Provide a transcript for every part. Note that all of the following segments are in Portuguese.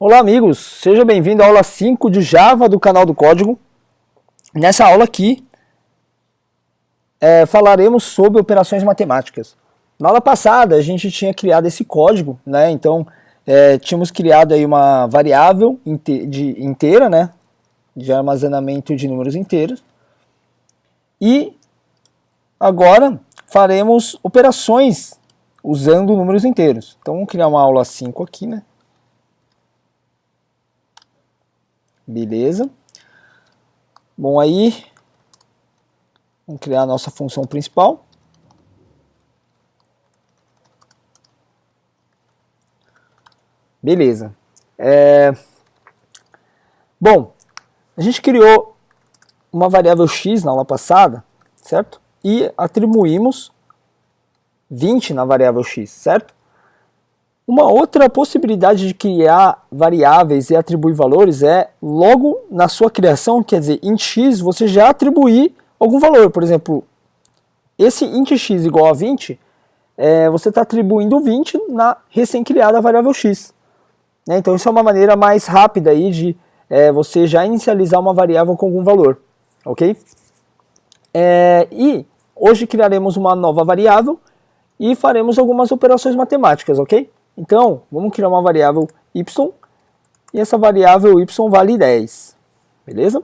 Olá amigos, seja bem-vindo à aula 5 de Java do canal do Código. Nessa aula aqui falaremos sobre operações matemáticas. Na aula passada a gente tinha criado esse código, né? Então tínhamos criado aí uma variável inteira, né? De armazenamento de números inteiros. E agora faremos operações usando números inteiros. Então vamos criar uma aula 5 aqui, né? Beleza. Bom, aí vamos criar a nossa função principal. Beleza. Bom, a gente criou uma variável x na aula passada, certo? E atribuímos 20 na variável x, certo? Uma outra possibilidade de criar variáveis e atribuir valores é logo na sua criação, quer dizer, int x, você já atribuir algum valor. Por exemplo, esse int x igual a 20, você está atribuindo 20 na recém-criada variável x. Né? Então isso é uma maneira mais rápida aí de você já inicializar uma variável com algum valor. Ok? E hoje criaremos uma nova variável e faremos algumas operações matemáticas, ok? Então, vamos criar uma variável y, e essa variável y vale 10, beleza?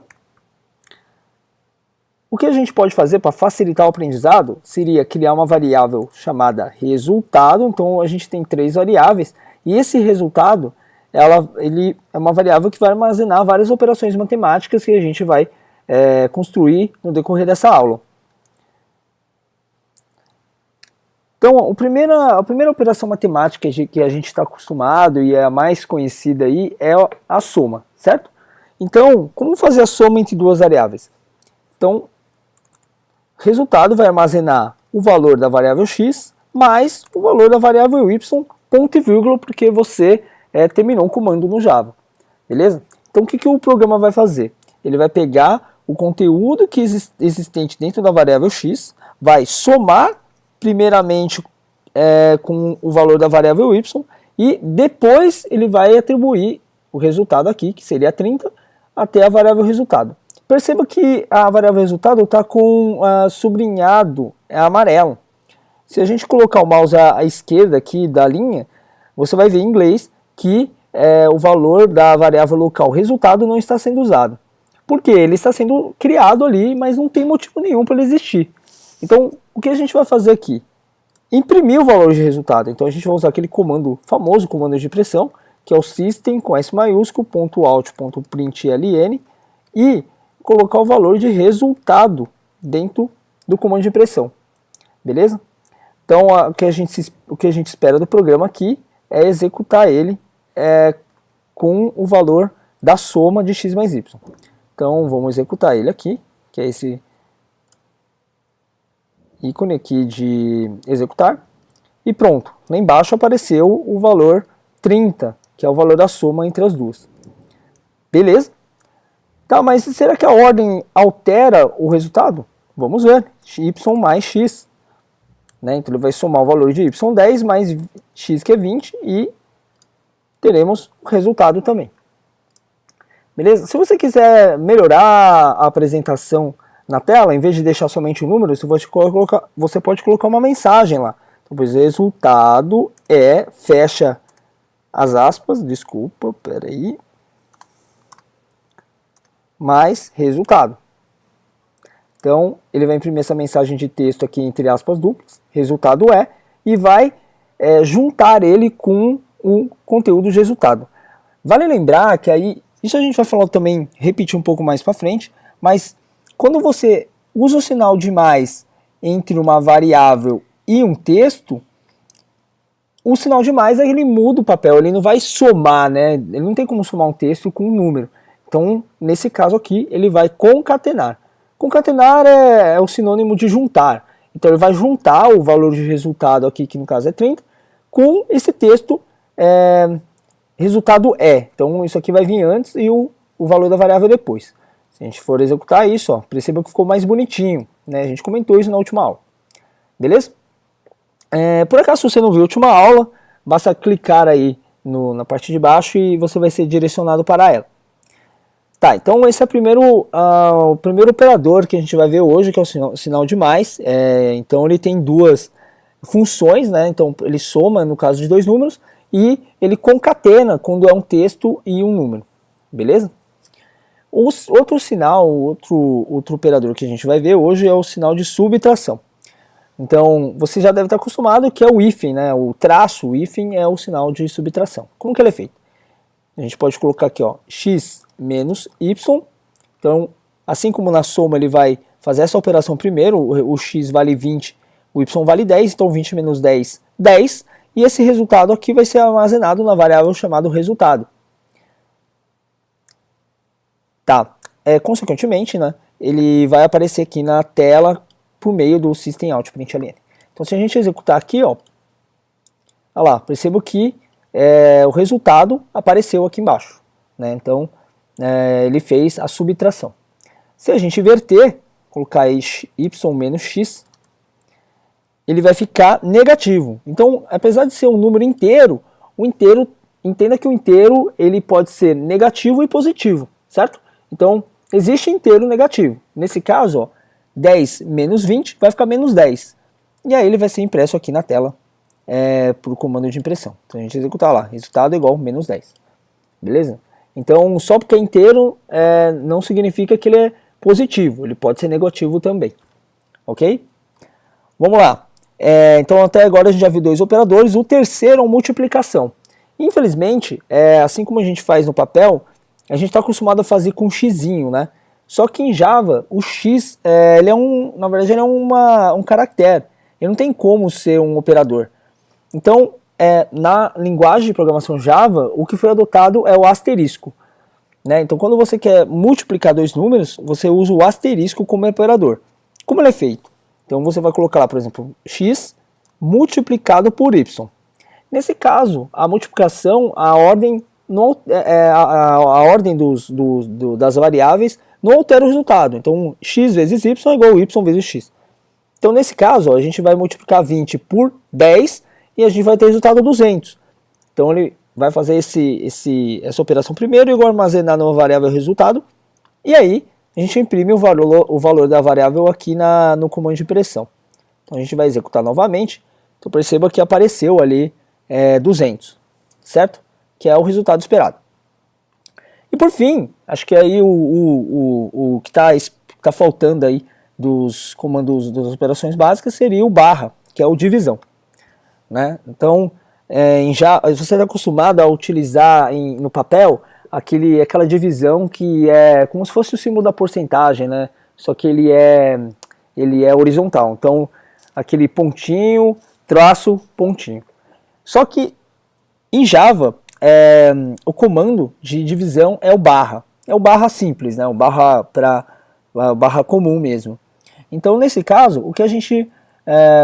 O que a gente pode fazer para facilitar o aprendizado seria criar uma variável chamada resultado. Então, a gente tem 3 variáveis, e esse resultado, ele é uma variável que vai armazenar várias operações matemáticas que a gente vai construir no decorrer dessa aula. Então, a primeira operação matemática que a gente está acostumado e é a mais conhecida aí é a soma, certo? Então, como fazer a soma entre duas variáveis? Então, o resultado vai armazenar o valor da variável x mais o valor da variável y, ponto e vírgula, porque você terminou o comando no Java, beleza? Então, o que o programa vai fazer? Ele vai pegar o conteúdo que existente dentro da variável x, vai somar primeiramente com o valor da variável y, e depois ele vai atribuir o resultado aqui, que seria 30, até a variável resultado. Perceba que a variável resultado está com sublinhado amarelo. Se a gente colocar o mouse à esquerda aqui da linha, você vai ver em inglês que o valor da variável local resultado não está sendo usado. Por quê? Ele está sendo criado ali, mas não tem motivo nenhum para ele existir. Então, o que a gente vai fazer aqui? Imprimir o valor de resultado. Então, a gente vai usar aquele comando, famoso comando de pressão, que é o system com S maiúsculo, .out.println, e colocar o valor de resultado dentro do comando de pressão. Beleza? Então, o que a gente espera do programa aqui é executar ele com o valor da soma de x mais y. Então, vamos executar ele aqui, que é esse ícone aqui de executar, e pronto, lá embaixo apareceu o valor 30, que é o valor da soma entre as duas. Beleza? Tá, mas será que a ordem altera o resultado? Vamos ver, y mais x. Né? Então ele vai somar o valor de y10 mais x, que é 20, e teremos o resultado também. Beleza? Se você quiser melhorar a apresentação na tela, em vez de deixar somente o número, você pode colocar uma mensagem lá. Então, pois resultado fecha as aspas, desculpa, peraí, mais resultado. Então, ele vai imprimir essa mensagem de texto aqui entre aspas duplas, resultado e vai juntar ele com o conteúdo de resultado. Vale lembrar que aí, isso a gente vai falar também, repetir um pouco mais para frente, mas quando você usa o sinal de mais entre uma variável e um texto, o sinal de mais ele muda o papel, ele não vai somar, né? Ele não tem como somar um texto com um número. Então, nesse caso aqui, ele vai concatenar. Concatenar é o sinônimo de juntar. Então, ele vai juntar o valor de resultado aqui, que no caso é 30, com esse texto resultado Então, isso aqui vai vir antes e o valor da variável depois. Se a gente for executar isso, ó, perceba que ficou mais bonitinho, né? A gente comentou isso na última aula. Beleza? Por acaso, se você não viu a última aula, basta clicar aí na parte de baixo e você vai ser direcionado para ela. Tá, então esse é o primeiro operador que a gente vai ver hoje, que é o sinal de mais. Então ele tem duas funções, né? Então ele soma no caso de dois números e ele concatena quando é um texto e um número, beleza? Outro sinal, outro operador que a gente vai ver hoje é o sinal de subtração. Então você já deve estar acostumado que é o hífen, né? O traço, o hífen é o sinal de subtração. Como que ele é feito? A gente pode colocar aqui, ó, x menos y. Então, assim como na soma ele vai fazer essa operação primeiro, o x vale 20, o y vale 10, então 20 menos 10, 10. E esse resultado aqui vai ser armazenado na variável chamada resultado. Tá, consequentemente, né, ele vai aparecer aqui na tela por meio do systemout.println. Então, se a gente executar aqui, ó, olha lá, percebo que o resultado apareceu aqui embaixo, né? Então ele fez a subtração. Se a gente inverter, colocar y menos x, ele vai ficar negativo. Então, apesar de ser um número inteiro, entenda que o inteiro ele pode ser negativo e positivo, certo? Então, existe inteiro negativo. Nesse caso, ó, 10 menos 20 vai ficar menos 10. E aí ele vai ser impresso aqui na tela por comando de impressão. Então a gente executar lá, resultado igual menos 10. Beleza? Então, só porque é inteiro não significa que ele é positivo. Ele pode ser negativo também. Ok? Vamos lá. Então, até agora a gente já viu dois operadores. O terceiro é a multiplicação. Infelizmente, assim como a gente faz no papel, a gente está acostumado a fazer com xizinho, né? Só que em Java, o x, ele na verdade, ele é um caractere. Ele não tem como ser um operador. Então, na linguagem de programação Java, o que foi adotado é o asterisco, né? Então, quando você quer multiplicar dois números, você usa o asterisco como operador. Como ele é feito? Então, você vai colocar lá, por exemplo, x multiplicado por y. Nesse caso, a multiplicação, a ordem das variáveis não altera o resultado. Então, x vezes y é igual a y vezes x. Então, nesse caso, ó, a gente vai multiplicar 20 por 10 e a gente vai ter o resultado 200. Então, ele vai fazer essa operação primeiro, igual armazenar numa variável resultado, e aí a gente imprime o valor da variável aqui no comando de impressão. Então, a gente vai executar novamente. Então, perceba que apareceu ali 200, certo? Que é o resultado esperado. E por fim, acho que aí o que tá faltando aí dos comandos das operações básicas seria o barra, que é o divisão, né? Então, você está acostumado a utilizar no papel aquela divisão que é como se fosse o símbolo da porcentagem, né? Só que ele é horizontal. Então, aquele pontinho, traço, pontinho. Só que em Java, o comando de divisão é o barra. É o barra simples, né? O barra comum mesmo. Então, nesse caso, o que a gente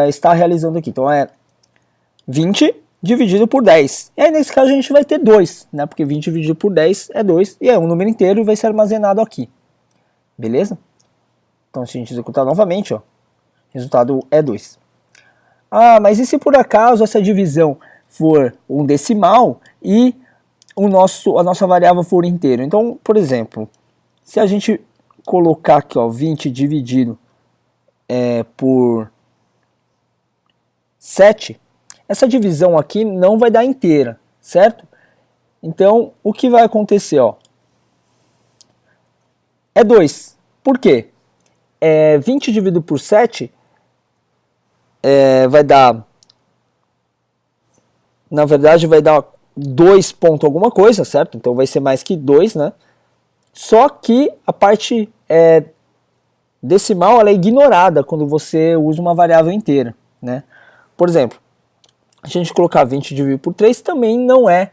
está realizando aqui? Então, 20 dividido por 10. E aí, nesse caso, a gente vai ter 2, né? Porque 20 dividido por 10 é 2, e é um número inteiro e vai ser armazenado aqui. Beleza? Então, se a gente executar novamente, ó, o resultado é 2. Ah, mas e se por acaso essa divisão for um decimal e a nossa variável for inteiro? Então, por exemplo, se a gente colocar aqui, ó, 20 dividido por 7, essa divisão aqui não vai dar inteira, certo? Então, o que vai acontecer, ó, é 2. Por quê? 20 dividido por 7 vai dar, na verdade, vai dar 2 ponto alguma coisa, certo? Então vai ser mais que 2, né? Só que a parte decimal ela é ignorada quando você usa uma variável inteira, né? Por exemplo, a gente colocar 20 dividido por 3 também não é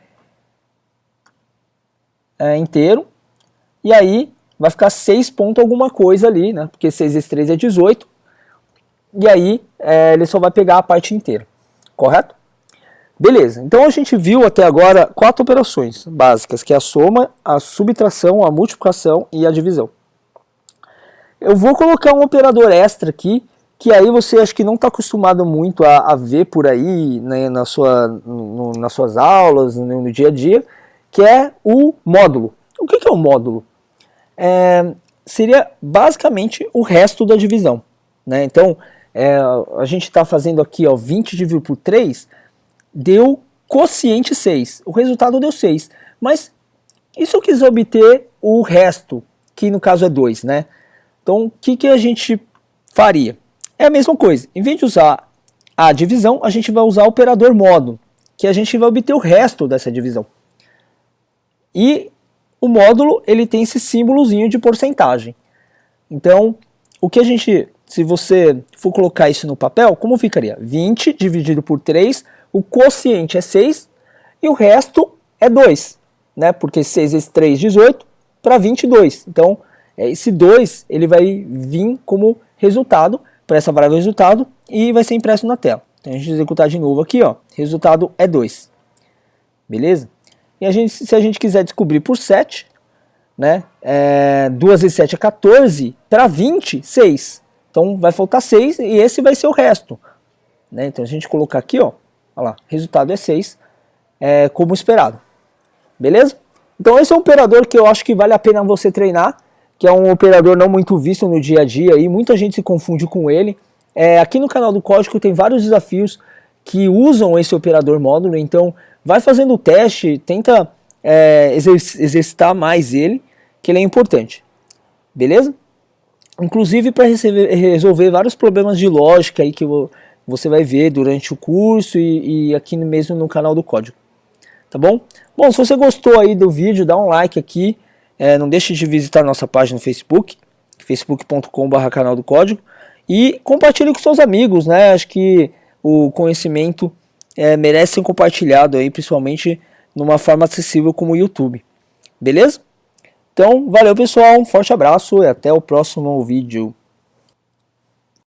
inteiro, e aí vai ficar 6 ponto alguma coisa ali, né? Porque 6 vezes 3 é 18, e aí ele só vai pegar a parte inteira, correto? Beleza, então a gente viu até agora 4 operações básicas, que é a soma, a subtração, a multiplicação e a divisão. Eu vou colocar um operador extra aqui, que aí você acho que não está acostumado muito a ver por aí, né, nas suas aulas, no dia a dia, que é o módulo. O que é um módulo? Seria basicamente o resto da divisão, né? Então, a gente está fazendo aqui, ó, 20 dividido por 3, deu quociente 6, o resultado deu 6, mas e se eu quiser obter o resto, que no caso é 2, né? Então, o que a gente faria? É a mesma coisa, em vez de usar a divisão, a gente vai usar o operador módulo, que a gente vai obter o resto dessa divisão. E o módulo, ele tem esse símbolozinho de porcentagem. Então, o que a gente, se você for colocar isso no papel, como ficaria? 20 dividido por 3, o quociente é 6 e o resto é 2, né? Porque 6 vezes 3, 18, para 22. Então, esse 2, ele vai vir como resultado, para essa variável resultado, e vai ser impresso na tela. Então, a gente executar de novo aqui, ó, resultado é 2. Beleza? E se a gente quiser descobrir por 7, né, 2 vezes 7 é 14, para 20, 6. Então vai faltar 6 e esse vai ser o resto. Né? Então a gente colocar aqui, ó, olha lá, resultado é 6, como esperado. Beleza? Então esse é um operador que eu acho que vale a pena você treinar, que é um operador não muito visto no dia a dia, e muita gente se confunde com ele. Aqui no canal do Código tem vários desafios que usam esse operador módulo, então vai fazendo o teste, tenta exercitar mais ele, que ele é importante, beleza? Inclusive para resolver vários problemas de lógica aí que você vai ver durante o curso e aqui mesmo no canal do Código, tá bom? Bom, se você gostou aí do vídeo, dá um like aqui, não deixe de visitar nossa página no Facebook, facebook.com/canal do Código, e compartilhe com seus amigos, né? Acho que o conhecimento merece ser compartilhado aí, principalmente numa forma acessível como o YouTube, beleza? Então, valeu pessoal, um forte abraço e até o próximo vídeo.